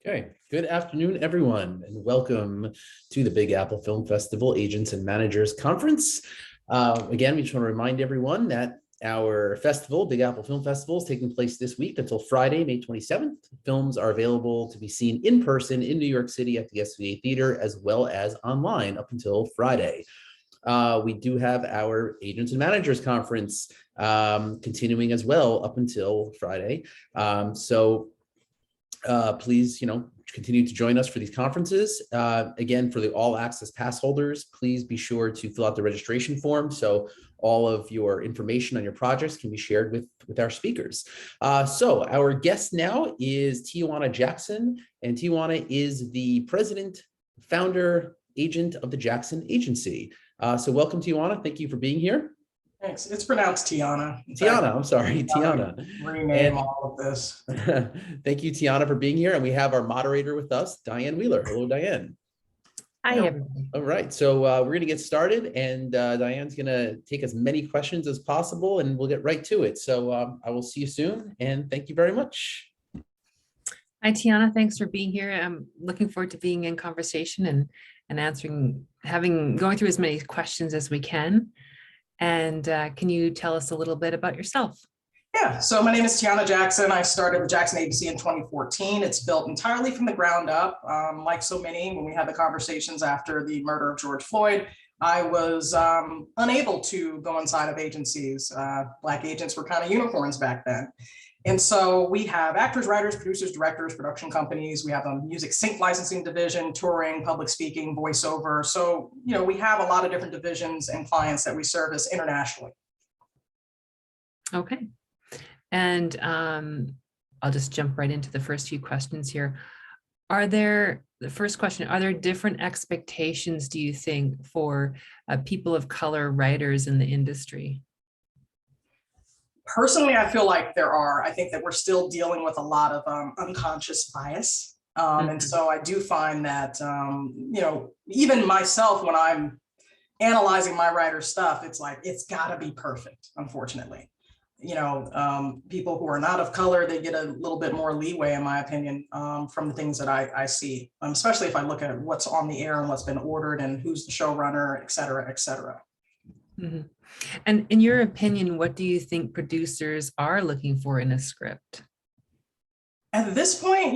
Okay, good afternoon, everyone, and welcome to the Big Apple Film Festival Agents and Managers Conference. Again, we just want to remind everyone that our festival, Big Apple Film Festival, is taking place this week until Friday, May 27th. Films are available to be seen in person in New York City at the SVA Theater, as well as online up until Friday. We do have our Agents and Managers Conference continuing as well up until Friday. Please, continue to join us for these conferences. Again, for the all access pass holders, please be sure to fill out the registration form so all of your information on your projects can be shared with our speakers. So our guest now is Tiuana Jackson, and Tiuana is the president, founder, agent of the Jackson Agency. So welcome, Tiuana. Thank you for being here. Thanks. It's pronounced Tiana. Tiana, I'm sorry, Tiana. Rename all of this. Thank you, Tiana, for being here. And we have our moderator with us, Diane Wheeler. Hello, Diane. Hi, everybody. All right, so we're going to get started, and Diane's going to take as many questions as possible, and we'll get right to it. So I will see you soon, and thank you very much. Hi, Tiana. Thanks for being here. I'm looking forward to being in conversation and answering, going through as many questions as we can. And can you tell us a little bit about yourself? Yeah, so my name is Tiuana Jackson. I started the Jackson Agency in 2014. It's built entirely from the ground up. Like so many, when we had the conversations after the murder of George Floyd, I was unable to go inside of agencies. Black agents were kind of unicorns back then. And so we have actors, writers, producers, directors, production companies. We have a music sync licensing division, touring, public speaking, voiceover. So, we have a lot of different divisions and clients that we service internationally. Okay. And I'll just jump right into the first few questions here. The first question, are there different expectations, do you think, for people of color writers in the industry? Personally, I feel like there are. I think that we're still dealing with a lot of unconscious bias. And so I do find that, even myself, when I'm analyzing my writer's stuff, it's like, it's gotta be perfect, unfortunately. People who are not of color, they get a little bit more leeway, in my opinion, from the things that I see, especially if I look at what's on the air and what's been ordered and who's the showrunner, et cetera, et cetera. Mm-hmm. And in your opinion, what do you think producers are looking for in a script? At this point,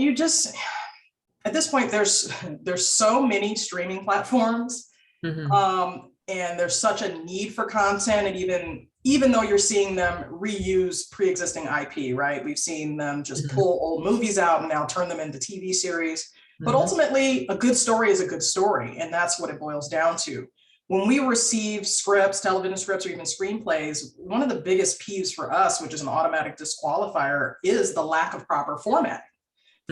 there's so many streaming platforms, and there's such a need for content. And even though you're seeing them reuse pre-existing IP, right? We've seen them just pull old movies out and now turn them into TV series. But ultimately, a good story is a good story, and that's what it boils down to. When we receive scripts, television scripts, or even screenplays, one of the biggest peeves for us, which is an automatic disqualifier, is the lack of proper formatting.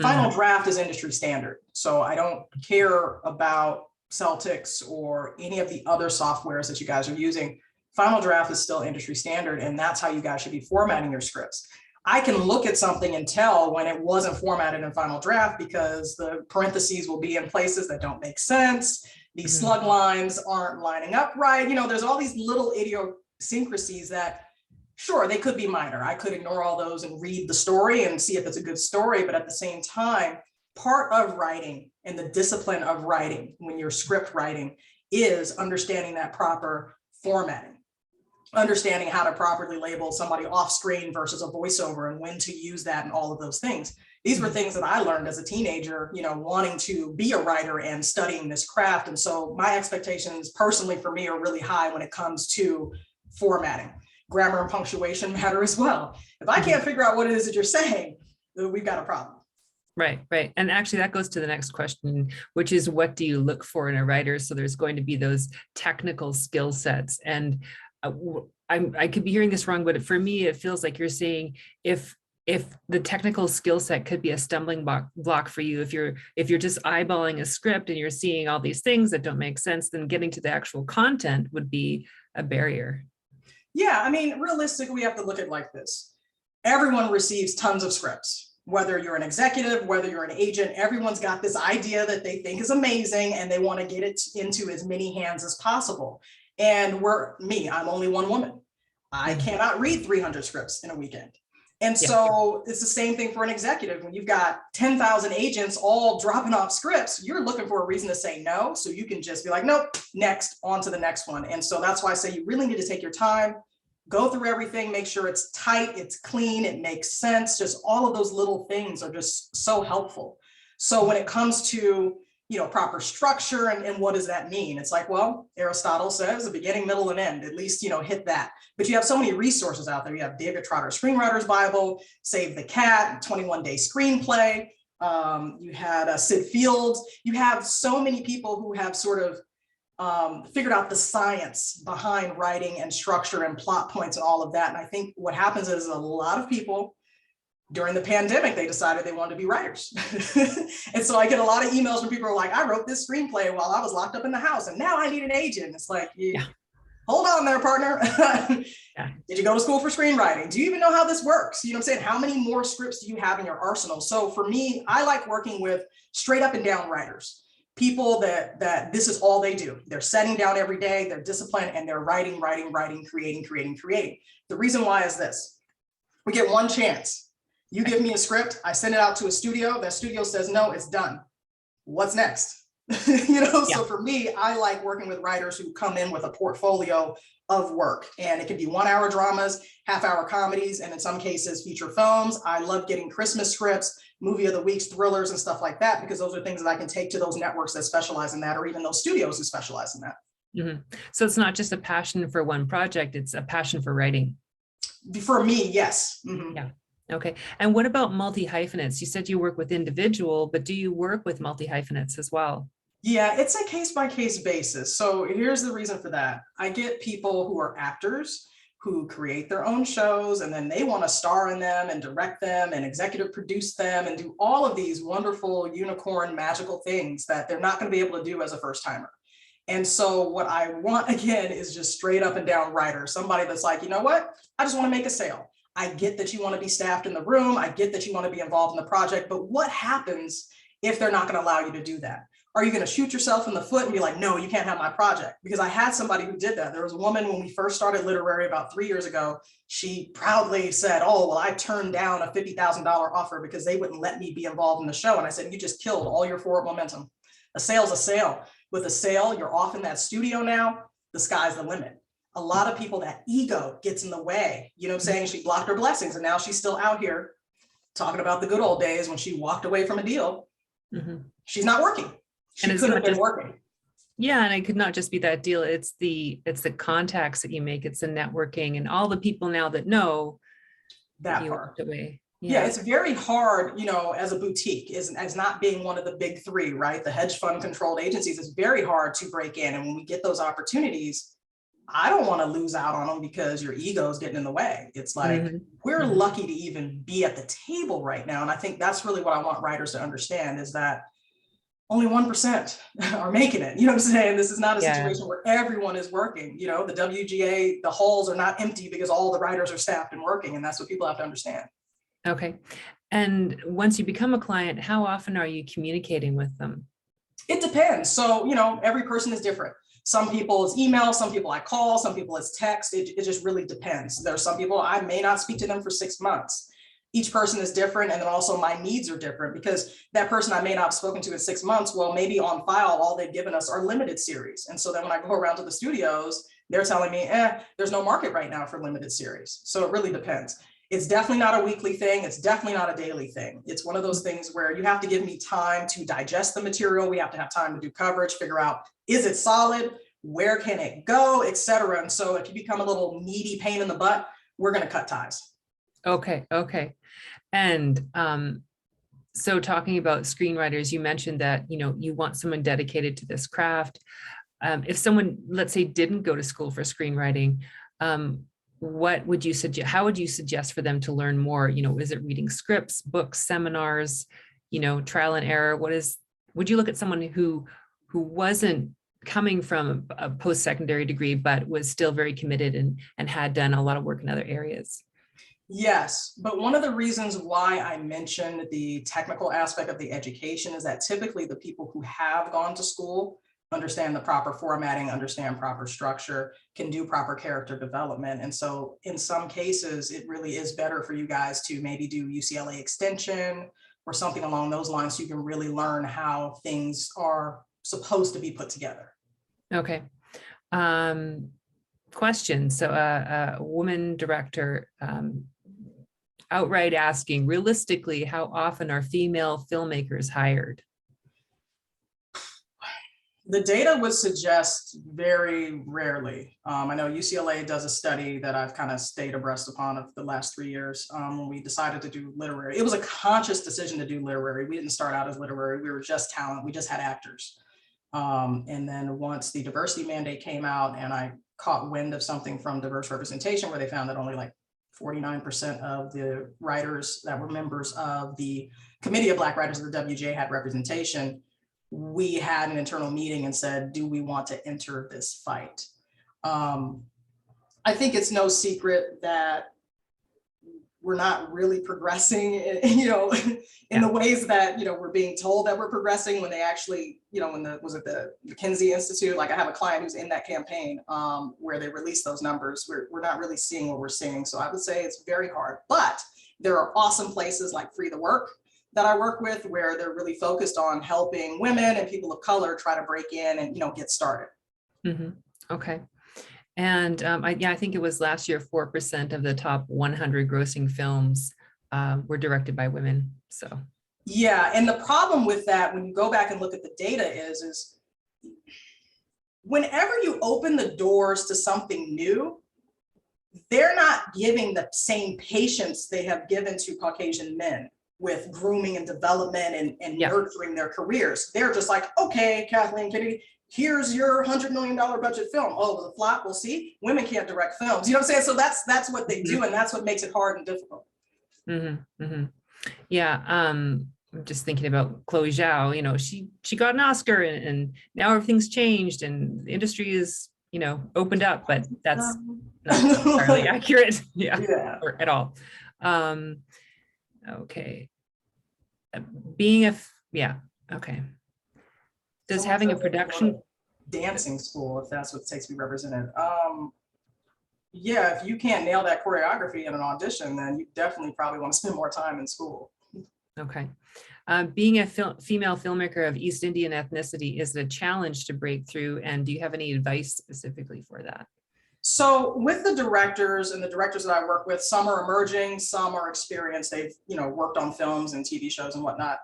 Final draft is industry standard. So I don't care about Celtics or any of the other softwares that you guys are using. Final draft is still industry standard, and that's how you guys should be formatting your scripts. I can look at something and tell when it wasn't formatted in final draft because the parentheses will be in places that don't make sense. These slug lines aren't lining up right. There's all these little idiosyncrasies that, sure, they could be minor. I could ignore all those and read the story and see if it's a good story. But at the same time, part of writing and the discipline of writing when you're script writing is understanding that proper formatting, understanding how to properly label somebody off screen versus a voiceover and when to use that and all of those things. These were things that I learned as a teenager, wanting to be a writer and studying this craft. And so my expectations personally for me are really high when it comes to formatting. Grammar and punctuation matter as well. If I can't figure out what it is that you're saying, then we've got a problem. Right. And actually that goes to the next question, which is what do you look for in a writer? So there's going to be those technical skill sets. And I could be hearing this wrong, but for me, it feels like you're saying if the technical skill set could be a stumbling block for you, if you're just eyeballing a script and you're seeing all these things that don't make sense, then getting to the actual content would be a barrier. Yeah, I mean, realistically, we have to look at it like this. Everyone receives tons of scripts, whether you're an executive, whether you're an agent, everyone's got this idea that they think is amazing and they want to get it into as many hands as possible. And I'm only one woman. I cannot read 300 scripts in a weekend. And so it's the same thing for an executive. When you've got 10,000 agents all dropping off scripts, you're looking for a reason to say no. So you can just be like, nope, next, on to the next one. And so that's why I say you really need to take your time, go through everything, make sure it's tight, it's clean, it makes sense. Just all of those little things are just so helpful. So when it comes to, proper structure and what does that mean? It's like, well, Aristotle says a beginning, middle, and end, at least, hit that. But you have so many resources out there. You have David Trotter Screenwriter's Bible, Save the Cat, 21-Day Screenplay. You had Sid Fields. You have so many people who have sort of figured out the science behind writing and structure and plot points and all of that. And I think what happens is a lot of people during the pandemic, they decided they wanted to be writers. And so I get a lot of emails from people who are like, I wrote this screenplay while I was locked up in the house and now I need an agent. It's like, hold on there, partner. Did you go to school for screenwriting? Do you even know how this works? You know what I'm saying? How many more scripts do you have in your arsenal? So for me, I like working with straight up and down writers, people that this is all they do. They're sitting down every day, they're disciplined, and they're writing, creating. The reason why is this: we get one chance. You give me a script, I send it out to a studio, that studio says, no, it's done. What's next? So for me, I like working with writers who come in with a portfolio of work, and it can be 1-hour dramas, half-hour comedies, and in some cases, feature films. I love getting Christmas scripts, movie of the weeks, thrillers, and stuff like that, because those are things that I can take to those networks that specialize in that, or even those studios who specialize in that. Mm-hmm. So it's not just a passion for one project, it's a passion for writing. For me, yes. Mm-hmm. Yeah. Okay. And what about multi-hyphenates? You said you work with individual, but do you work with multi-hyphenates as well? Yeah, it's a case-by-case basis. So here's the reason for that. I get people who are actors who create their own shows, and then they want to star in them and direct them and executive produce them and do all of these wonderful unicorn magical things that they're not going to be able to do as a first timer. And so what I want, again, is just straight up and down writer, somebody that's like, you know what, I just want to make a sale. I get that you want to be staffed in the room. I get that you want to be involved in the project, but what happens if they're not going to allow you to do that? Are you going to shoot yourself in the foot and be like, no, you can't have my project? Because I had somebody who did that. There was a woman when we first started literary about 3 years ago. She proudly said, oh, well, I turned down a $50,000 offer because they wouldn't let me be involved in the show. And I said, you just killed all your forward momentum. A sale's a sale. With a sale, you're off in that studio now. The sky's the limit. A lot of people, that ego gets in the way. You know what I'm saying? She blocked her blessings, and now she's still out here talking about the good old days when she walked away from a deal. Mm-hmm. She's not working. She could have been working. Yeah, and it could not just be that deal. It's the contacts that you make. It's the networking and all the people now that know that you part. walked away. Yeah, it's very hard, as a boutique, as not being one of the big three, right? The hedge fund controlled agencies, it's very hard to break in. And when we get those opportunities, I don't want to lose out on them because your ego is getting in the way. It's like, we're lucky to even be at the table right now. And I think that's really what I want writers to understand, is that only 1% are making it. You know what I'm saying? This is not a situation where everyone is working. The WGA, the halls are not empty because all the writers are staffed and working. And that's what people have to understand. Okay. And once you become a client, how often are you communicating with them? It depends. So, every person is different. Some people it's email, some people I call, some people it's text. It just really depends. There are some people I may not speak to them for 6 months. Each person is different. And then also my needs are different, because that person I may not have spoken to in 6 months, well, maybe on file, all they've given us are limited series. And so then when I go around to the studios, they're telling me, there's no market right now for limited series. So it really depends. It's definitely not a weekly thing. It's definitely not a daily thing. It's one of those things where you have to give me time to digest the material. We have to have time to do coverage, figure out, is it solid? Where can it go, et cetera. And so if you become a little needy pain in the butt, we're going to cut ties. Okay. And so talking about screenwriters, you mentioned that, you want someone dedicated to this craft. If someone, let's say, didn't go to school for screenwriting, what would you suggest? How would you suggest for them to learn more? Is it reading scripts, books, seminars, trial and error? Would you look at someone who wasn't coming from a post-secondary degree, but was still very committed and had done a lot of work in other areas? Yes, but one of the reasons why I mentioned the technical aspect of the education is that typically the people who have gone to school understand the proper formatting, understand proper structure, can do proper character development. And so in some cases, it really is better for you guys to maybe do UCLA extension or something along those lines, so you can really learn how things are supposed to be put together. Okay. Question. So a woman director outright asking, realistically, how often are female filmmakers hired? The data would suggest very rarely. I know UCLA does a study that I've kind of stayed abreast upon of the last 3 years when we decided to do literary. It was a conscious decision to do literary. We didn't start out as literary. We were just talent. We just had actors. And then once the diversity mandate came out and I caught wind of something from diverse representation where they found that only like 49% of the writers that were members of the Committee of Black Writers of the WJ had representation, we had an internal meeting and said, do we want to enter this fight? I think it's no secret that we're not really progressing, in the ways that, we're being told that we're progressing when they actually, when was it the McKinsey Institute? Like I have a client who's in that campaign where they released those numbers. We're not really seeing what we're seeing. So I would say it's very hard, but there are awesome places like Free the Work that I work with where they're really focused on helping women and people of color try to break in and, get started. Mm-hmm. Okay. And I think it was last year, 4% of the top 100 grossing films were directed by women. So. Yeah. And the problem with that, when you go back and look at the data is whenever you open the doors to something new, they're not giving the same patience they have given to Caucasian men with grooming and development and nurturing their careers. They're just like, okay, Kathleen Kennedy, here's your $100 million budget film. Oh, it was a flop. We'll see. Women can't direct films. You know what I'm saying? So that's what they do, and that's what makes it hard and difficult. Mm-hmm, mm-hmm. Yeah. I'm just thinking about Chloe Zhao. She got an Oscar, and now everything's changed, and the industry is opened up, but that's not entirely accurate. Yeah. Or at all. Okay. Okay. Does having a production dancing school, if that's what it takes to be represented? Yeah, if you can't nail that choreography in an audition, then you definitely probably want to spend more time in school. Okay. Being a female filmmaker of East Indian ethnicity, is it a challenge to break through? And do you have any advice specifically for that? So with the directors and the directors that I work with, some are emerging, some are experienced. They've, worked on films and TV shows and whatnot.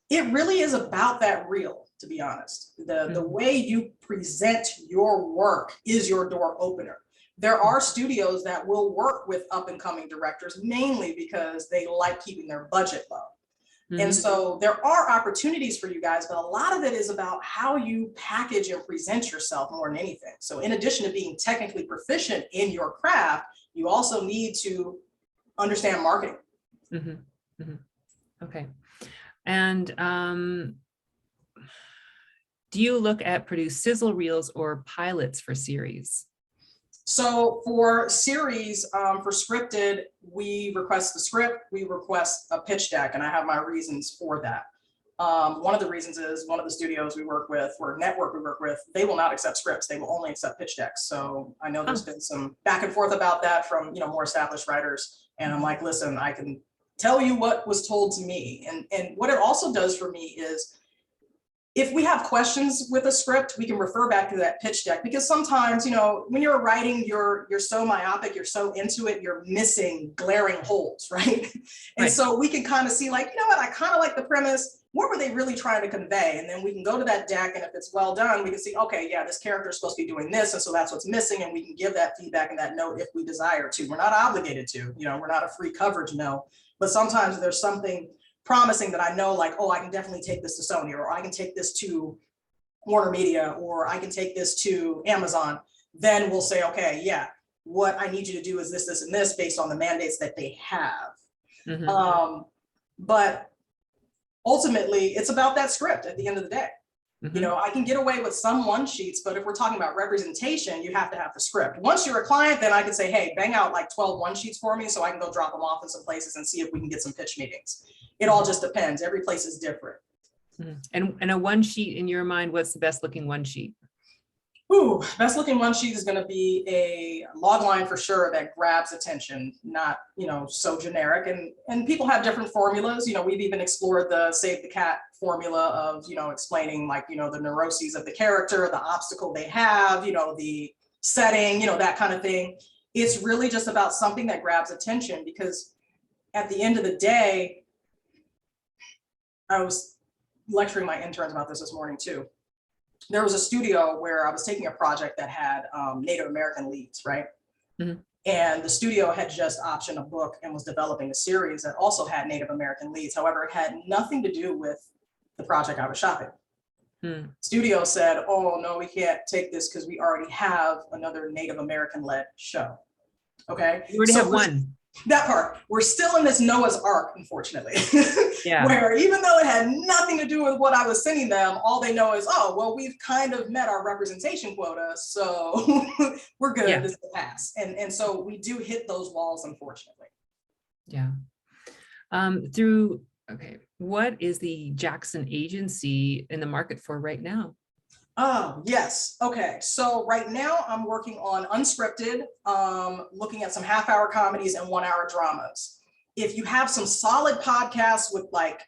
It really is about that reel, to be honest. The way you present your work is your door opener. There are studios that will work with up and coming directors, mainly because they like keeping their budget low. Mm-hmm. And so there are opportunities for you guys, but a lot of it is about how you package and present yourself more than anything. So in addition to being technically proficient in your craft, you also need to understand marketing. Mm-hmm. Mm-hmm. Okay. And do you look at produce sizzle reels or pilots for series? So for series, for scripted, we request the script, we request a pitch deck, and I have my reasons for that. One of the reasons is one of the studios we work with, or network we work with, they will not accept scripts. They will only accept pitch decks. So I know there's been some back and forth about that from more established writers. And I'm like, listen, I can tell you what was told to me. And what it also does for me is, if we have questions with a script, we can refer back to that pitch deck, because sometimes, when you're writing, you're so myopic, you're so into it, you're missing glaring holes, right? And so we can kind of see like, what, I kind of like the premise. What were they really trying to convey? And then we can go to that deck, and if it's well done, we can see, okay, yeah, this character is supposed to be doing this, and so that's what's missing, and we can give that feedback and that note if we desire to. We're not obligated to, we're not a free coverage no, but sometimes there's something promising that I know, like, oh, I can definitely take this to Sony, or I can take this to Warner Media, or I can take this to Amazon. Then we'll say, okay, yeah, what I need you to do is this, this, and this based on the mandates that they have. Mm-hmm. But ultimately, it's about that script at the end of the day. Mm-hmm. I can get away with some one sheets, but if we're talking about representation, you have to have the script. Once you're a client, then I can say, hey, bang out like 12 one sheets for me so I can go drop them off in some places and see if we can get some pitch meetings. It all just depends. Every place is different. And a one sheet in your mind, what's the best looking one sheet? Ooh, best looking one sheet is going to be a log line for sure that grabs attention, not, so generic. And people have different formulas. We've even explored the Save the Cat formula of, explaining like, the neuroses of the character, the obstacle they have, the setting, that kind of thing. It's really just about something that grabs attention, because at the end of the day, I was lecturing my interns about this morning too. There was a studio where I was taking a project that had Native American leads, right? Mm-hmm. And the studio had just optioned a book and was developing a series that also had Native American leads. However, it had nothing to do with the project I was shopping. Studio said, oh, no, we can't take this because we already have another Native American led show. Okay. You already have one. That part. We're still in this Noah's Ark, unfortunately. Yeah. Where even though it had nothing to do with what I was sending them, all they know is, oh, well, we've kind of met our representation quota, so we're good. Yeah. This will pass. And so we do hit those walls, unfortunately. Yeah. What is the Jackson agency in the market for right now? Oh, yes. Okay. So right now I'm working on unscripted, looking at some half-hour comedies and 1-hour dramas. If you have some solid podcasts with like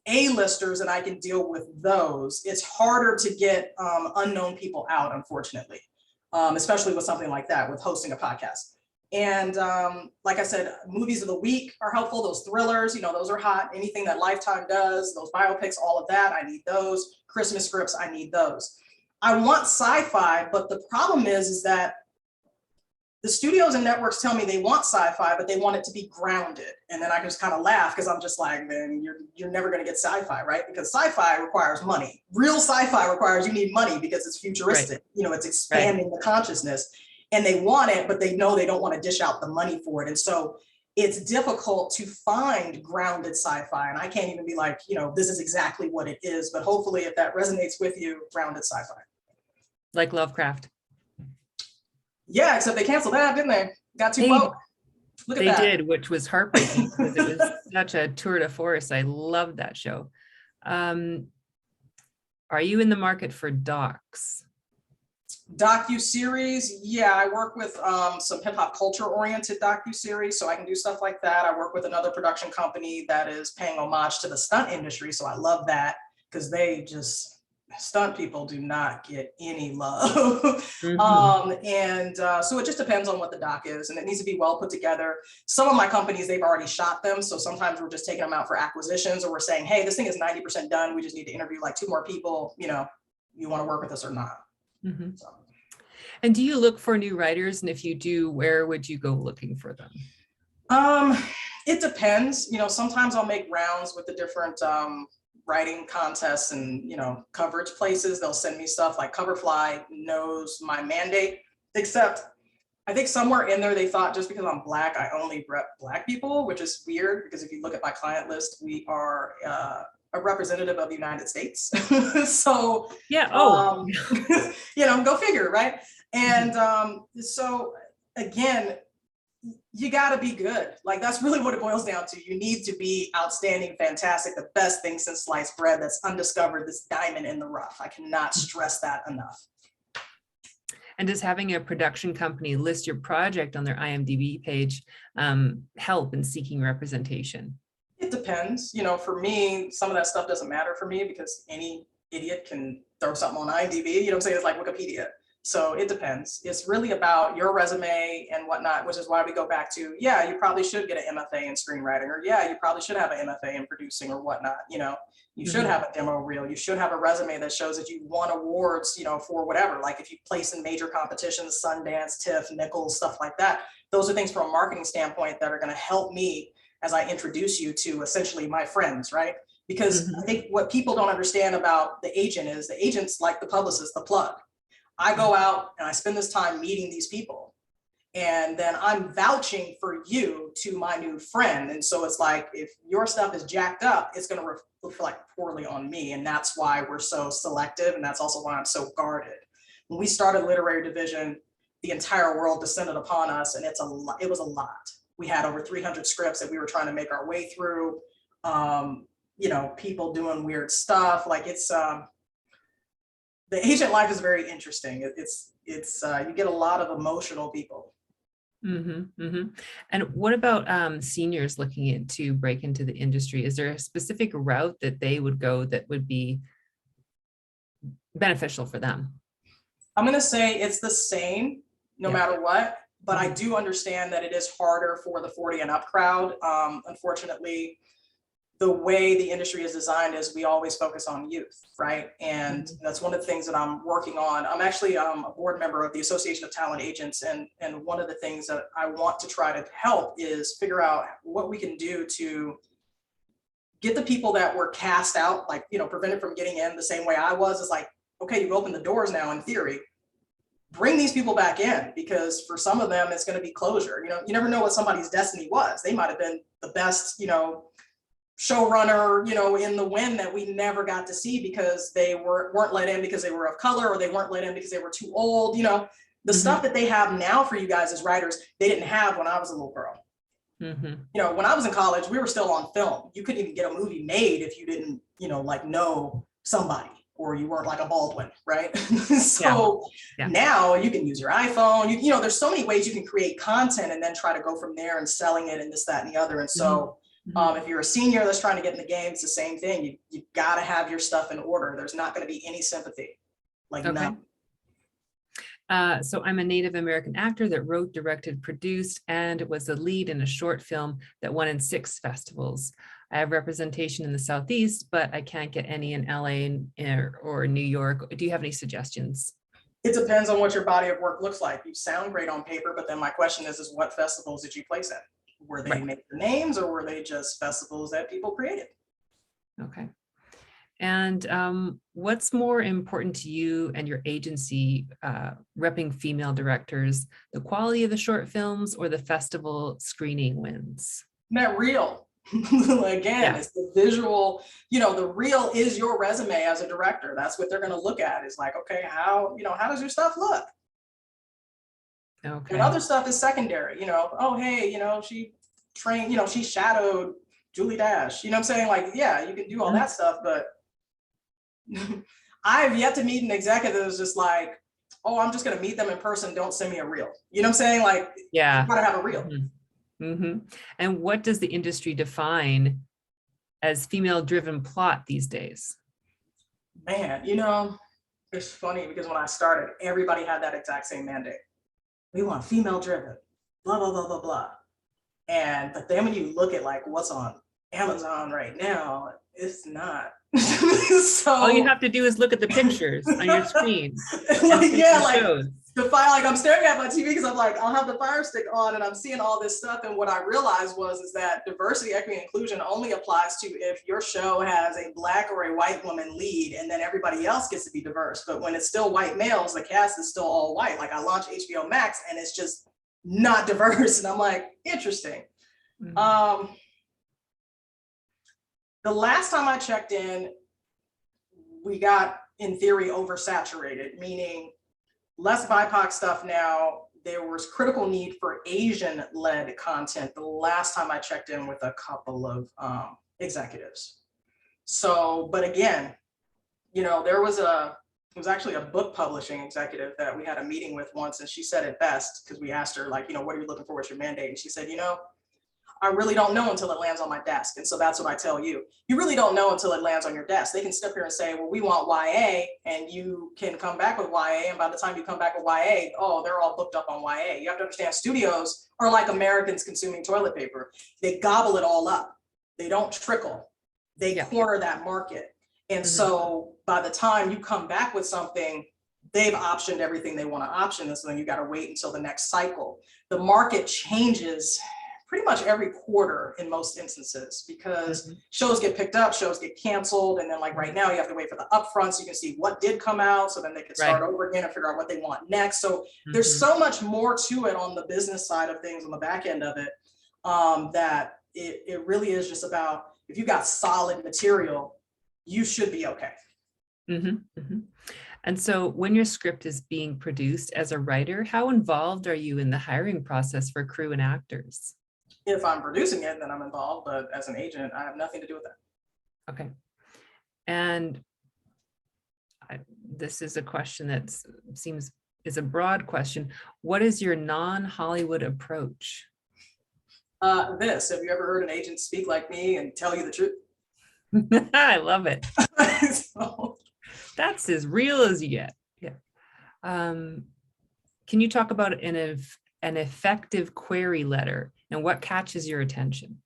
A-listers and I can deal with those, it's harder to get unknown people out, unfortunately, especially with something like that, with hosting a podcast. And like I said, movies of the week are helpful. Those thrillers, those are hot. Anything that Lifetime does, those biopics, all of that, I need those. Christmas scripts, I need those. I want sci-fi, but the problem is that the studios and networks tell me they want sci-fi, but they want it to be grounded. And then I just kind of laugh because I'm just like, man, you're never going to get sci-fi, right? Because sci-fi requires money. Real sci-fi requires you need money because it's futuristic. Right. It's expanding the consciousness. And they want it, but they know they don't want to dish out the money for it. And so it's difficult to find grounded sci-fi. And I can't even be like, this is exactly what it is. But hopefully if that resonates with you, grounded sci-fi. Like Lovecraft. Yeah, except they canceled that, didn't they? Got too woke. Look at that. They did, which was heartbreaking because it was such a tour de force. I loved that show. Are you in the market for docs? Docu-series, yeah, I work with some hip hop culture oriented docu-series, so I can do stuff like that. I work with another production company that is paying homage to the stunt industry, so I love that because stunt people do not get any love. Mm-hmm. So it just depends on what the doc is, and it needs to be well put together. Some of my companies, they've already shot them, so sometimes we're just taking them out for acquisitions, or we're saying, hey, this thing is 90% done, we just need to interview like 2 more people, you want to work with us or not. Mm-hmm. So. And do you look for new writers? And if you do, where would you go looking for them? It depends. Sometimes I'll make rounds with the different writing contests and, coverage places. They'll send me stuff like Coverfly knows my mandate, except I think somewhere in there they thought just because I'm Black, I only rep Black people, which is weird because if you look at my client list, we are a representative of the United States. So, yeah, go figure, right? And so again, you got to be good. Like, that's really what it boils down to. You need to be outstanding, fantastic, the best thing since sliced bread that's undiscovered, this diamond in the rough. I cannot stress that enough. And does having a production company list your project on their IMDb page help in seeking representation? It depends. For me, some of that stuff doesn't matter for me because any idiot can throw something on IMDb. It's like Wikipedia. So it depends. It's really about your resume and whatnot, which is why we go back to, you probably should get an MFA in screenwriting, or you probably should have an MFA in producing or whatnot. You should have a demo reel. You should have a resume that shows that you won awards, for whatever. Like if you place in major competitions, Sundance, TIFF, Nichols, stuff like that. Those are things from a marketing standpoint that are going to help me as I introduce you to essentially my friends, right? Because I think what people don't understand about the agent is the agent's like the publicist, the plug. I go out and I spend this time meeting these people, and then I'm vouching for you to my new friend. And so it's like, if your stuff is jacked up, it's going to reflect poorly on me. And that's why we're so selective. And that's also why I'm so guarded. When we started Literary Division, the entire world descended upon us, and it was a lot. We had over 300 scripts that we were trying to make our way through. people doing weird stuff. Like it's, the agent life is very interesting. It's you get a lot of emotional people. And what about seniors looking to break into the industry? Is there a specific route that they would go that would be beneficial for them? I'm going to say it's the same no matter what, but I do understand that it is harder for the 40 and up crowd. Unfortunately, the way the industry is designed is we always focus on youth, right? And that's one of the things that I'm working on. I'm actually a board member of the Association of Talent Agents. And one of the things that I want to try to help is figure out what we can do to get the people that were cast out, like, prevented from getting in the same way I was. It's like, okay, you've opened the doors now in theory. Bring these people back in, because for some of them, it's going to be closure. You never know what somebody's destiny was. They might have been the best, showrunner, in the wind that we never got to see because they weren't let in because they were of color, or they weren't let in because they were too old. The stuff that they have now for you guys as writers, they didn't have when I was a little girl. When I was in college, we were still on film. You couldn't even get a movie made if you didn't, know somebody, or you weren't like a Baldwin, right? So now you can use your iPhone. There's so many ways you can create content and then try to go from there and selling it and this, that, and the other. And so if you're a senior that's trying to get in the game, it's the same thing. You got to have your stuff in order. There's not going to be any sympathy, none. So I'm a Native American actor that wrote, directed, produced, and was the lead in a short film that won in 6 festivals. I have representation in the Southeast, but I can't get any in LA or New York. Do you have any suggestions? It depends on what your body of work looks like. You sound great on paper, but then my question is what festivals did you place in? Were they major names, or were they just festivals that people created? Okay. And what's more important to you and your agency repping female directors, the quality of the short films or the festival screening wins? That real. Again, it's the visual, the reel is your resume as a director. That's what they're going to look at. Is like, okay, how does your stuff look? Okay. And other stuff is secondary, oh, hey, she trained, she shadowed Julie Dash, I'm saying? Like, yeah, you can do all that stuff, but I've yet to meet an executive that was just like, oh, I'm just going to meet them in person. Don't send me a reel. You know what I'm saying? Like, you gotta have a reel. And what does the industry define as female-driven plot these days? Man, it's funny because when I started, everybody had that exact same mandate. We want female-driven, blah, blah, blah, blah, blah. But then when you look at like what's on Amazon right now, it's not. So all you have to do is look at the pictures on your screen. I'm staring at my TV because I'm like, I'll have the Fire Stick on and I'm seeing all this stuff. And what I realized is that diversity, equity, and inclusion only applies to if your show has a Black or a white woman lead, and then everybody else gets to be diverse. But when it's still white males, the cast is still all white. Like I launched HBO Max and it's just not diverse. And I'm like, interesting. The last time I checked in, we got, in theory, oversaturated, meaning less BIPOC stuff now. There was critical need for Asian-led content the last time I checked in with a couple of executives. So, but again, it was actually a book publishing executive that we had a meeting with once, and she said it best, because we asked her, like, what are you looking for? What's your mandate? And she said, I really don't know until it lands on my desk. And so that's what I tell you. You really don't know until it lands on your desk. They can step here and say, well, we want YA, and you can come back with YA. And by the time you come back with YA, oh, they're all booked up on YA. You have to understand, studios are like Americans consuming toilet paper. They gobble it all up. They don't trickle. They corner that market. And so by the time you come back with something, they've optioned everything they want to option. And so then you got to wait until the next cycle. The market changes pretty much every quarter in most instances, because shows get picked up, shows get canceled. And then like right now you have to wait for the upfront so you can see what did come out. So then they can start over again and figure out what they want next. So there's so much more to it on the business side of things, on the back end of it, that it really is just about, if you got solid material, you should be okay. And so when your script is being produced as a writer, how involved are you in the hiring process for crew and actors? If I'm producing it, then I'm involved, but as an agent, I have nothing to do with that. Okay. And this is a question that seems is a broad question. What is your non-Hollywood approach? Have you ever heard an agent speak like me and tell you the truth? I love it. So, That's as real as you get. Yeah. Can you talk about an effective query letter and what catches your attention?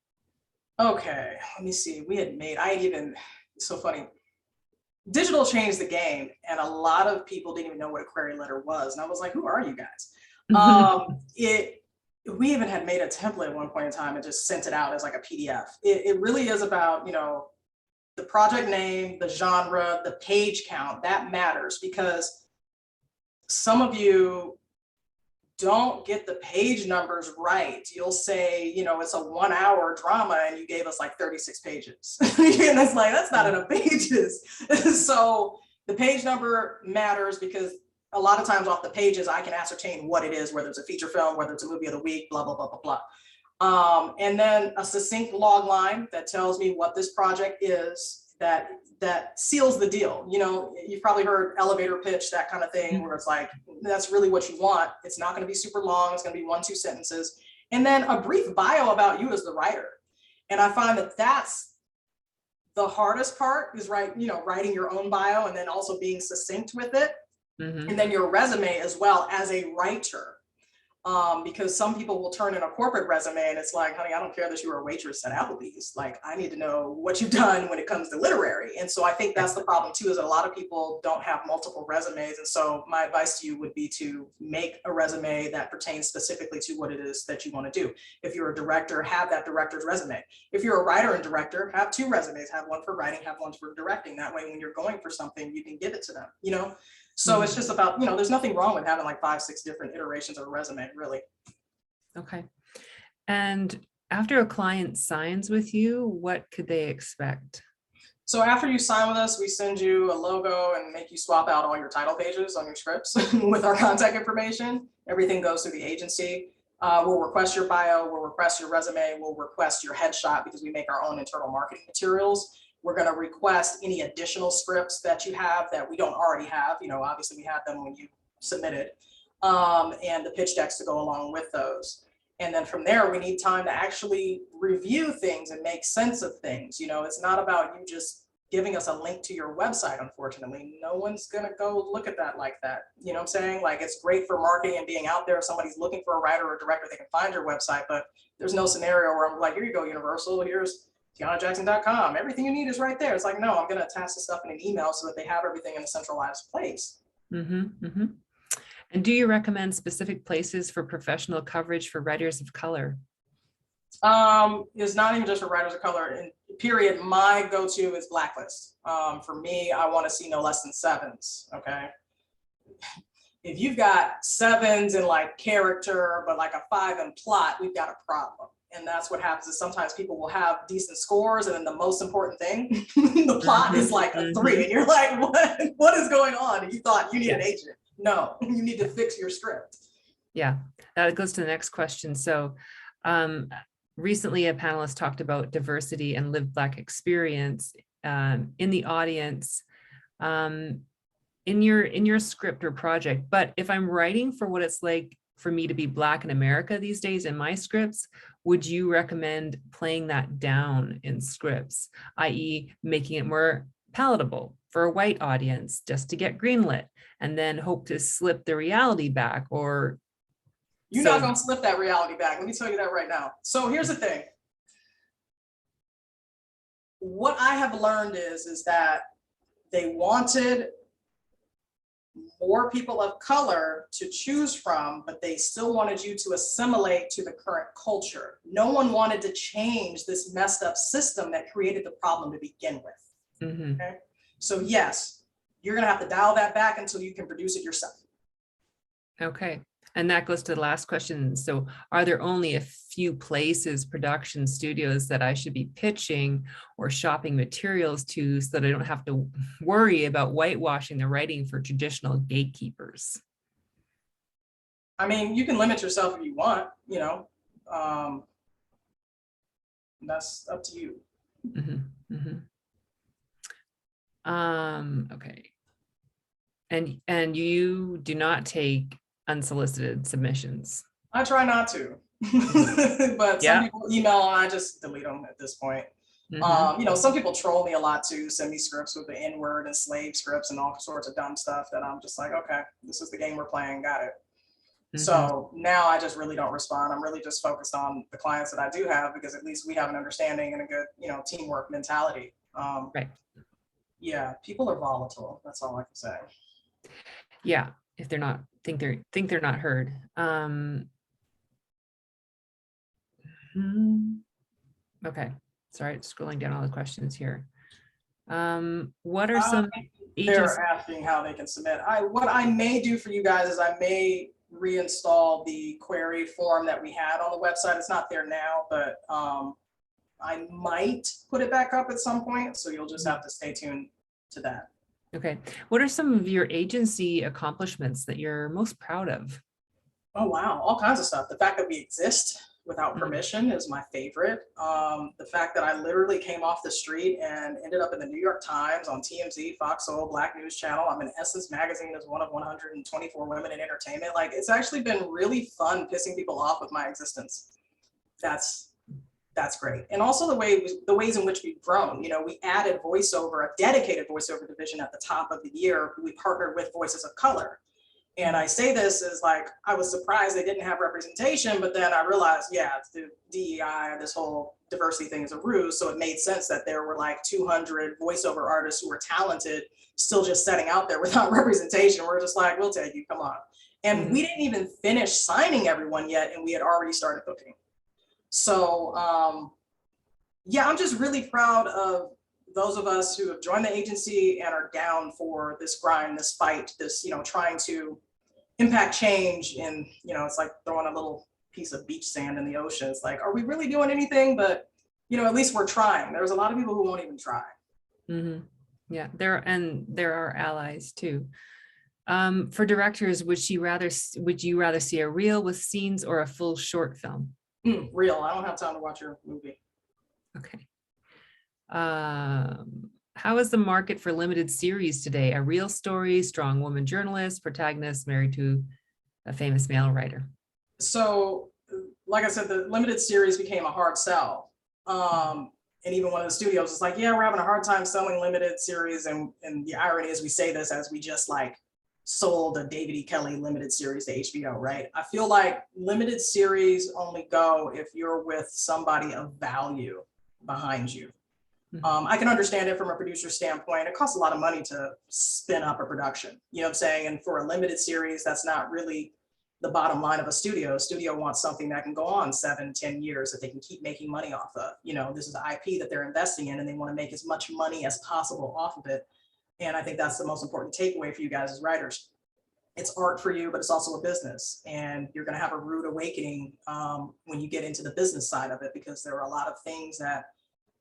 okay, let me see. It's so funny. Digital changed the game, and a lot of people didn't even know what a query letter was. And I was like, who are you guys? We even had made a template at one point in time and just sent it out as like a PDF. It really is about, the project name, the genre, the page count. That matters, because some of you don't get the page numbers right. You'll say, it's a 1 hour drama and you gave us like 36 pages. And it's like, that's not enough pages. So the page number matters, because a lot of times off the pages, I can ascertain what it is, whether it's a feature film, whether it's a movie of the week, blah, blah, blah, blah, blah. And then a succinct log line that tells me what this project is, that seals the deal. You've probably heard elevator pitch, that kind of thing, where it's like, that's really what you want. It's not going to be super long. It's going to be 1-2 sentences. And then a brief bio about you as the writer. And I find that that's the hardest part, is writing your own bio, and then also being succinct with it. Mm-hmm. And then your resume as well as a writer. Because some people will turn in a corporate resume and it's like, honey, I don't care that you were a waitress at Applebee's. Like, I need to know what you've done when it comes to literary. And so I think that's the problem too, is that a lot of people don't have multiple resumes. And so my advice to you would be to make a resume that pertains specifically to what it is that you want to do. If you're a director, have that director's resume. If you're a writer and director, have 2 resumes, have one for writing, have one for directing. That way, when you're going for something, you can give it to them, So it's just about, there's nothing wrong with having like 5-6 different iterations of a resume, really. Okay. And after a client signs with you, what could they expect? So after you sign with us, we send you a logo and make you swap out all your title pages on your scripts with our contact information. Everything goes through the agency. We'll request your bio, we'll request your resume, we'll request your headshot, because we make our own internal marketing materials. We're going to request any additional scripts that you have that we don't already have. Obviously we have them when you submitted, and the pitch decks to go along with those. And then from there, we need time to actually review things and make sense of things. It's not about you just giving us a link to your website. Unfortunately, no one's going to go look at that like that. You know what I'm saying? Like, it's great for marketing and being out there. If somebody's looking for a writer or a director, they can find your website, but there's no scenario where I'm like, here you go, Universal, here's TiaunaJackson.com. Everything you need is right there. It's like, no, I'm going to attach the stuff in an email so that they have everything in a centralized place. Mm-hmm, mm-hmm. And do you recommend specific places for professional coverage for writers of color? It's not even just for writers of color. In period, my go-to is Blacklist. For me, I want to see no less than 7s. Okay. If you've got 7s in like character, but like a 5 in plot, we've got a problem. And that's what happens, is sometimes people will have decent scores, and then the most important thing, the plot is like a 3, and you're like, what is going on? And you thought you need an agent. No, you need to fix your script. Yeah, that goes to the next question. So recently a panelist talked about diversity and lived Black experience in the audience in your script or project. But if I'm writing for what it's like for me to be Black in America these days in my scripts, would you recommend playing that down in scripts, i.e. making it more palatable for a white audience just to get greenlit, and then hope to slip the reality back? Or you're not going to slip that reality back. Let me tell you that right now. So here's the thing. What I have learned is that they wanted more people of color to choose from, but they still wanted you to assimilate to the current culture. No one wanted to change this messed up system that created the problem to begin with. Mm-hmm. Okay? So yes, you're going to have to dial that back until you can produce it yourself. Okay. And that goes to the last question. So are there only a few places, production studios, that I should be pitching or shopping materials to so that I don't have to worry about whitewashing the writing for traditional gatekeepers? I mean, you can limit yourself if you want, that's up to you. Mm-hmm. Mm-hmm. Okay. And you do not take unsolicited submissions. I try not to, but some people email and I just delete them at this point. Some people troll me a lot too, send me scripts with the N-word and slave scripts and all sorts of dumb stuff that I'm just like, okay, this is the game we're playing, got it. So now I just really don't respond. I'm really just focused on the clients that I do have, because at least we have an understanding and a good, teamwork mentality. Right. Yeah, people are volatile. That's all I can say. Yeah, if they're not think they're not heard. Okay, sorry, scrolling down all the questions here. What are some They're asking how they can submit. What I may do for you guys is I may reinstall the query form that we had on the website. It's not there now, but I might put it back up at some point. So you'll just have to stay tuned to that. Okay. What are some of your agency accomplishments that you're most proud of? Oh, wow. All kinds of stuff. The fact that we exist without permission is my favorite. The fact that I literally came off the street and ended up in the New York Times, on TMZ, Fox Soul, Black News Channel. I'm in Essence Magazine as one of 124 women in entertainment. Like, it's actually been really fun pissing people off with my existence. That's great. And also the ways in which we've grown. We added voiceover, a dedicated voiceover division at the top of the year. We partnered with Voices of Color. And I say this as like, I was surprised they didn't have representation, but then I realized, yeah, the DEI, this whole diversity thing is a ruse. So it made sense that there were like 200 voiceover artists who were talented, still just setting out there without representation. We're just like, we'll take you, come on. And we didn't even finish signing everyone yet, and we had already started booking. So yeah, I'm just really proud of those of us who have joined the agency and are down for this grind, this fight, this, trying to impact change. And, it's like throwing a little piece of beach sand in the ocean. It's like, are we really doing anything? But, at least we're trying. There's a lot of people who won't even try. Yeah, there are allies too. For directors, would you rather see a reel with scenes or a full short film? Reel. I don't have time to watch your movie. Okay. How is the market for limited series today? A real story, strong woman journalist, protagonist married to a famous male writer. So, like I said, the limited series became a hard sell. And even one of the studios was like, yeah, we're having a hard time selling limited series. And the irony is we say this as we just like sold a David E. Kelly limited series to HBO, right? I feel like limited series only go if you're with somebody of value behind you. I can understand it from a producer standpoint. It costs a lot of money to spin up a production, you know what I'm saying? And for a limited series, that's not really the bottom line of a studio. A studio wants something that can go on 7-10 years that they can keep making money off of. This is the IP that they're investing in, and they want to make as much money as possible off of it. And I think that's the most important takeaway for you guys as writers. It's art for you, but it's also a business. And you're going to have a rude awakening when you get into the business side of it, because there are a lot of things that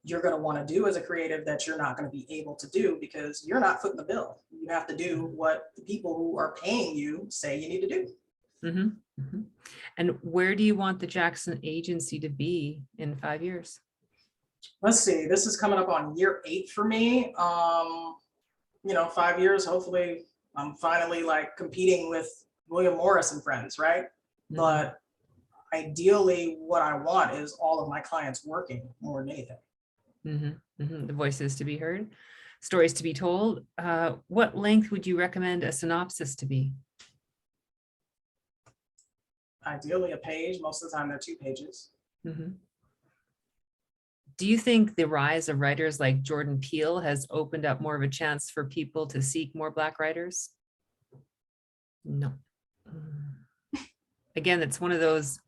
you're going to want to do as a creative that you're not going to be able to do because you're not footing the bill. You have to do what the people who are paying you say you need to do. And where do you want the Jackson agency to be in 5 years? Let's see, this is coming up on year 8 for me. 5 years, hopefully I'm finally like competing with William Morris and friends, right? But ideally what I want is all of my clients working more than anything. The voices to be heard, stories to be told. What length would you recommend a synopsis to be? Ideally a page. Most of the time they're 2 pages. Do you think the rise of writers like Jordan Peele has opened up more of a chance for people to seek more Black writers? No. Again, it's one of those,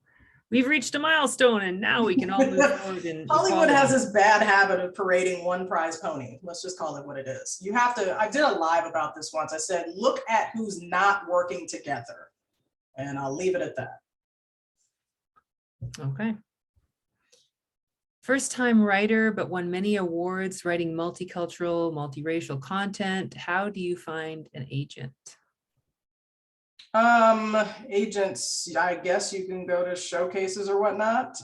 we've reached a milestone and now we can all move forward. And Hollywood has this bad habit of parading one prize pony. Let's just call it what it is. You have to, I did a live about this once. I said, look at who's not working together. And I'll leave it at that. Okay. First-time writer, but won many awards writing multicultural, multiracial content. How do you find an agent? Agents, I guess you can go to showcases or whatnot.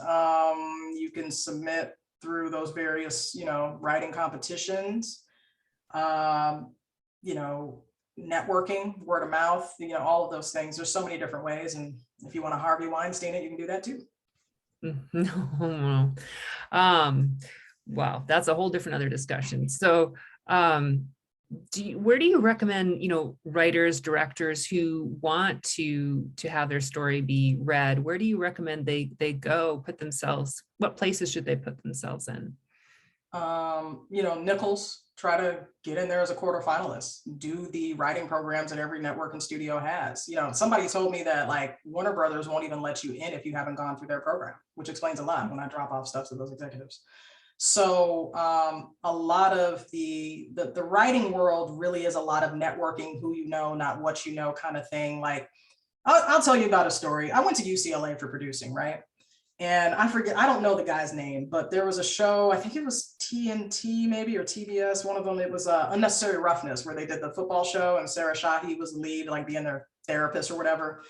You can submit through those various, writing competitions. you know, networking, word of mouth, you know, all of those things. There's so many different ways. And if you want to Harvey Weinstein it, you can do that too. No. Wow, that's a whole different other discussion. So where do you recommend, you know, writers, directors who want to have their story be read, where do you recommend they go put themselves, what places should they put themselves in? You know, Nichols, try to get in there as a quarterfinalist, do the writing programs that every network and studio has. You know, somebody told me that like Warner Brothers won't even let you in if you haven't gone through their program, which explains a lot when I drop off stuff to those executives. So a lot of the writing world really is a lot of networking, who you know, not what you know kind of thing. Like, I'll tell you about a story. I went to UCLA for producing, right? And I forget, I don't know the guy's name, but there was a show, I think it was TNT maybe, or TBS, one of them. It was Unnecessary Roughness, where they did the football show and Sarah Shahi was the lead, like being their therapist or whatever.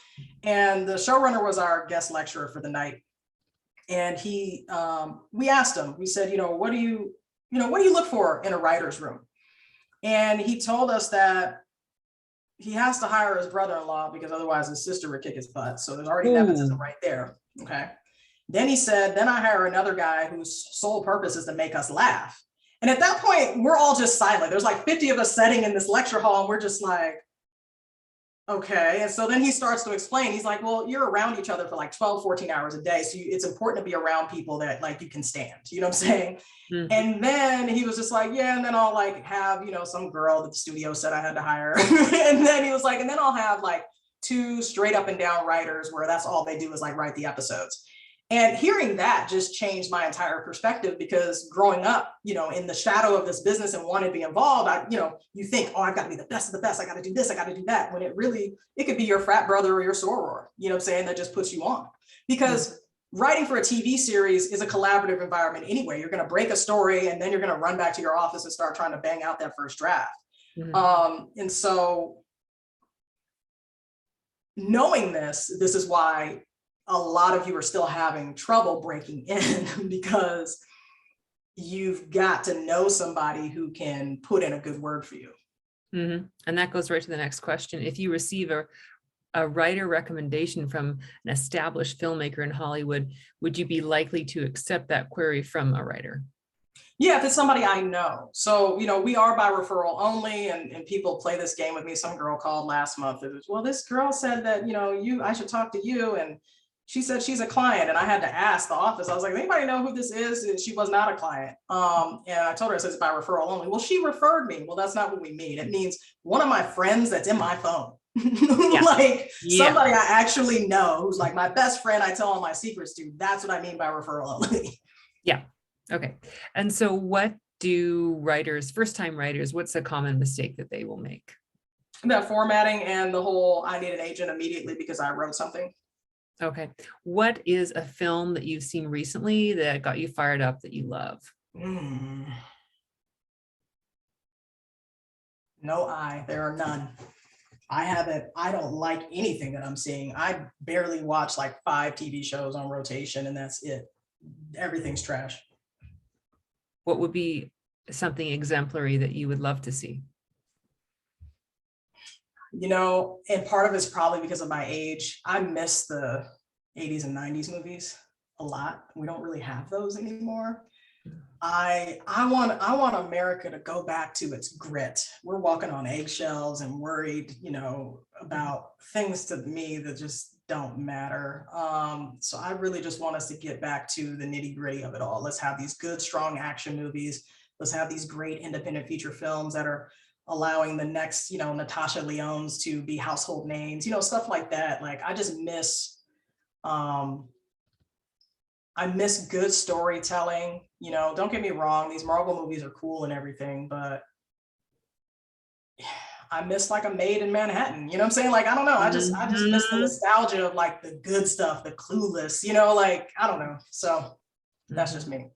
And the showrunner was our guest lecturer for the night. And we asked him, we said, what do you look for in a writer's room? And he told us that he has to hire his brother-in-law because otherwise his sister would kick his butt. So there's already nepotism right there. Okay. Then he said, then I hire another guy whose sole purpose is to make us laugh. And at that point, we're all just silent. There's like 50 of us sitting in this lecture hall and we're just like, okay. And so then he starts to explain, he's like, well, you're around each other for like 12, 14 hours a day. So it's important to be around people that like you can stand, you know what I'm saying? Mm-hmm. And then he was just like, yeah, and then I'll like have, some girl that the studio said I had to hire. And then he was like, and then I'll have like 2 straight up and down writers where that's all they do is like write the episodes. And hearing that just changed my entire perspective, because growing up, in the shadow of this business and wanting to be involved, you think, oh, I've got to be the best of the best. I got to do this. I got to do that. When it could be your frat brother or your soror, that just puts you on. Because writing for a TV series is a collaborative environment anyway. You're going to break a story and then you're going to run back to your office and start trying to bang out that first draft. Mm-hmm. And so knowing this is why a lot of you are still having trouble breaking in, because you've got to know somebody who can put in a good word for you. Mm-hmm. And that goes right to the next question. If you receive a writer recommendation from an established filmmaker in Hollywood, would you be likely to accept that query from a writer? Yeah, if it's somebody I know. So, we are by referral only, and people play this game with me. Some girl called last month. It was, well, this girl said that, I should talk to you. And she said she's a client, and I had to ask the office. I was like, anybody know who this is? And she was not a client. And I told her, it says by referral only. Well, she referred me. Well, that's not what we mean. It means one of my friends that's in my phone. Somebody I actually know, who's like my best friend, I tell all my secrets to. That's what I mean by referral only. Yeah. Okay. And so what do writers, first-time writers, what's a common mistake that they will make? That formatting and the whole, I need an agent immediately because I wrote something. Okay. What is a film that you've seen recently that got you fired up that you love? No, there are none. I don't like anything that I'm seeing. I barely watch like 5 TV shows on rotation, and that's it. Everything's trash. What would be something exemplary that you would love to see? And part of it's probably because of my age. I miss the 80s and 90s movies a lot. We don't really have those anymore. I want America to go back to its grit. We're walking on eggshells and worried, about things to me that just don't matter. So I really just want us to get back to the nitty-gritty of it all. Let's have these good, strong action movies. Let's have these great independent feature films that are allowing the next, Natasha Lyonnes to be household names, stuff like that. Like, I just miss, I miss good storytelling. Don't get me wrong, these Marvel movies are cool and everything, but I miss like a Maid in Manhattan. You know what I'm saying? Like, I don't know. I just miss the nostalgia of like the good stuff, the Clueless, I don't know. So that's just me.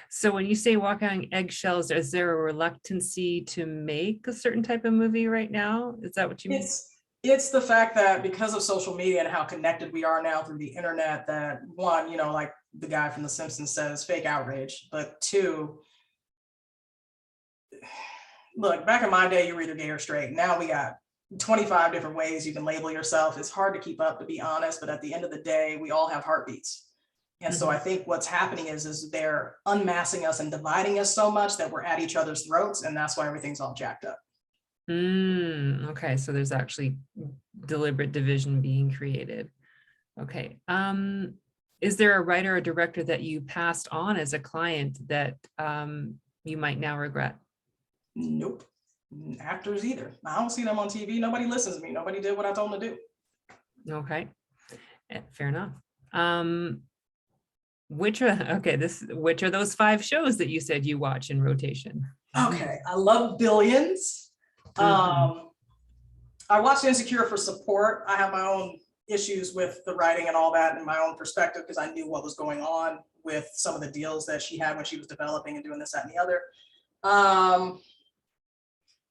So when you say walk on eggshells, is there a reluctancy to make a certain type of movie right now? Is that what you mean? It's the fact that because of social media and how connected we are now through the internet, that one, like the guy from The Simpsons says, fake outrage, but 2, look, back in my day, you were either gay or straight. Now we got 25 different ways you can label yourself. It's hard to keep up, to be honest, but at the end of the day, we all have heartbeats. And so I think what's happening is they're unmassing us and dividing us so much that we're at each other's throats, and that's why everything's all jacked up. Okay, so there's actually deliberate division being created. Okay. Is there a writer or director that you passed on as a client that you might now regret? Nope. Actors either. I don't see them on TV. Nobody listens to me. Nobody did what I told them to do. Okay, fair enough. Which are those 5 shows that you said you watch in rotation? Okay, I love Billions. I watched Insecure for support. I have my own issues with the writing and all that and my own perspective because I knew what was going on with some of the deals that she had when she was developing and doing this, that, and the other.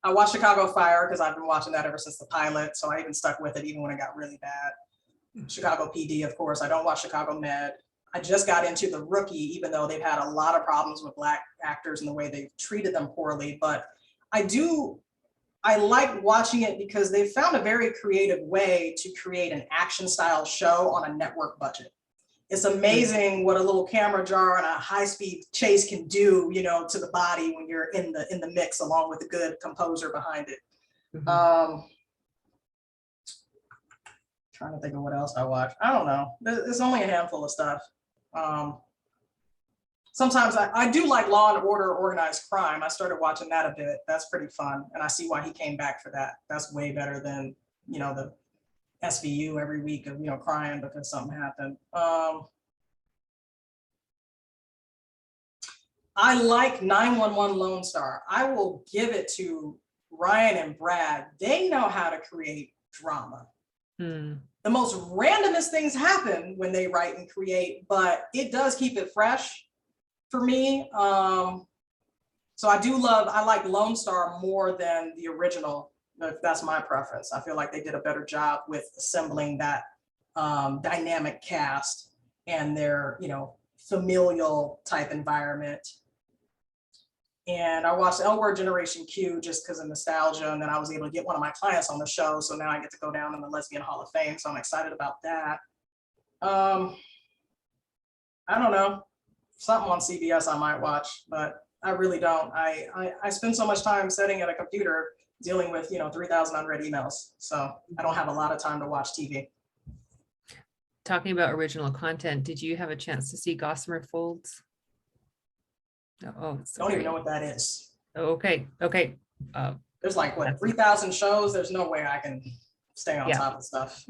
I watched Chicago Fire because I've been watching that ever since the pilot, so I even stuck with it even when it got really bad. Chicago PD, of course. I don't watch Chicago Med. I just got into The Rookie, even though they've had a lot of problems with Black actors and the way they've treated them poorly. But I like watching it because they found a very creative way to create an action style show on a network budget. It's amazing what a little camera jar and a high-speed chase can do, to the body when you're in the mix, along with a good composer behind it. Trying to think of what else I watch. I don't know. There's only a handful of stuff. Sometimes I do like Law and Order, Organized Crime. I started watching that a bit. That's pretty fun. And I see why he came back for that. That's way better than, the SVU every week of, crying because something happened. I like 911 Lone Star. I will give it to Ryan and Brad. They know how to create drama. The most randomest things happen when they write and create, but it does keep it fresh for me. So I like Lone Star more than the original. That's my preference. I feel like they did a better job with assembling that dynamic cast and their, familial type environment. And I watched L Word Generation Q just because of nostalgia. And then I was able to get one of my clients on the show. So now I get to go down in the Lesbian Hall of Fame. So I'm excited about that. I don't know. Something on CBS I might watch, but I really don't. I spend so much time sitting at a computer dealing with 3,000 unread emails, so I don't have a lot of time to watch TV. Talking about original content, did you have a chance to see Gossamer Folds? Don't even know what that is. Okay. There's like 3,000 shows. There's no way I can stay on top of stuff.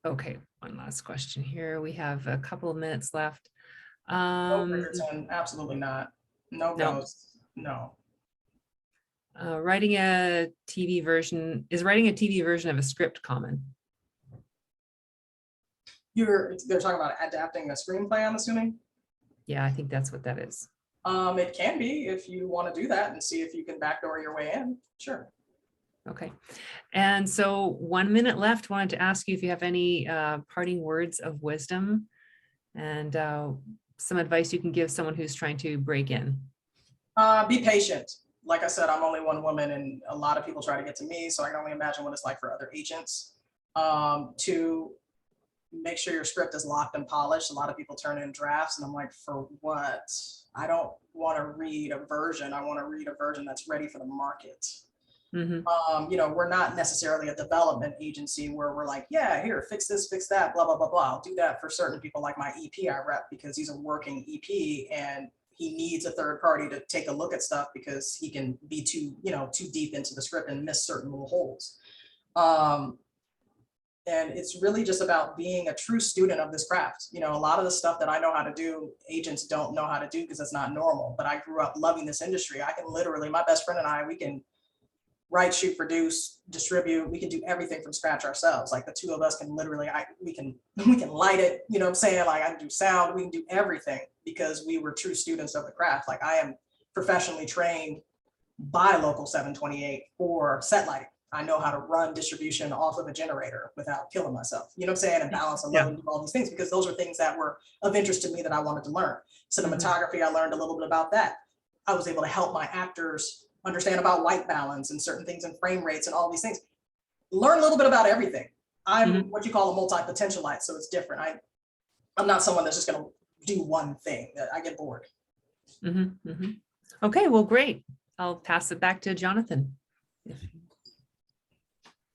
Okay, one last question here. We have a couple of minutes left. No, Bridgerton, absolutely not. No goes. No. Writing a TV version of a script common? They're talking about adapting a screenplay, I'm assuming? Yeah, I think that's what that is. It can be if you want to do that and see if you can backdoor your way in. Sure. Okay. And so 1 minute left. Wanted to ask you if you have any parting words of wisdom and some advice you can give someone who's trying to break in. Be patient. Like I said, I'm only one woman and a lot of people try to get to me. So I can only imagine what it's like for other agents. To make sure your script is locked and polished. A lot of people turn in drafts and I'm like, for what? I don't want to read a version. I want to read a version that's ready for the market. We're not necessarily a development agency where we're like, yeah, here, fix this, fix that, blah, blah, blah, blah. I'll do that for certain people like my EP I rep because he's a working EP and he needs a third party to take a look at stuff because he can be too deep into the script and miss certain little holes. And it's really just about being a true student of this craft. A lot of the stuff that I know how to do, agents don't know how to do because it's not normal. But I grew up loving this industry. I can literally, my best friend and I, we can write, shoot, produce, distribute. We can do everything from scratch ourselves. Like the two of us can literally, we can light it. You know what I'm saying? Like I can do sound. We can do everything because we were true students of the craft. Like I am professionally trained by Local 728 for set lighting. I know how to run distribution off of a generator without killing myself, you know what I'm saying? And balance a load and do all these things because those are things that were of interest to me that I wanted to learn. Cinematography, I learned a little bit about that. I was able to help my actors understand about white balance and certain things and frame rates and all these things. Learn a little bit about everything. I'm what you call a multi-potentialite, so it's different. I'm not someone that's just going to do one thing. That I get bored. Okay, well, great. I'll pass it back to Jonathan.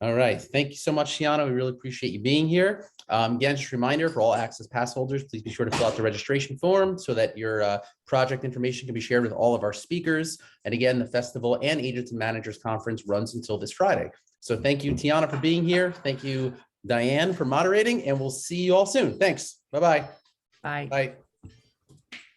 All right. Thank you so much, Tiana. We really appreciate you being here. Again, just a reminder for all Access Pass holders, please be sure to fill out the registration form so that your project information can be shared with all of our speakers. And again, the festival and Agents and Managers Conference runs until this Friday. So thank you, Tiana, for being here. Thank you, Diane, for moderating, and we'll see you all soon. Thanks. Bye-bye. Bye. Bye.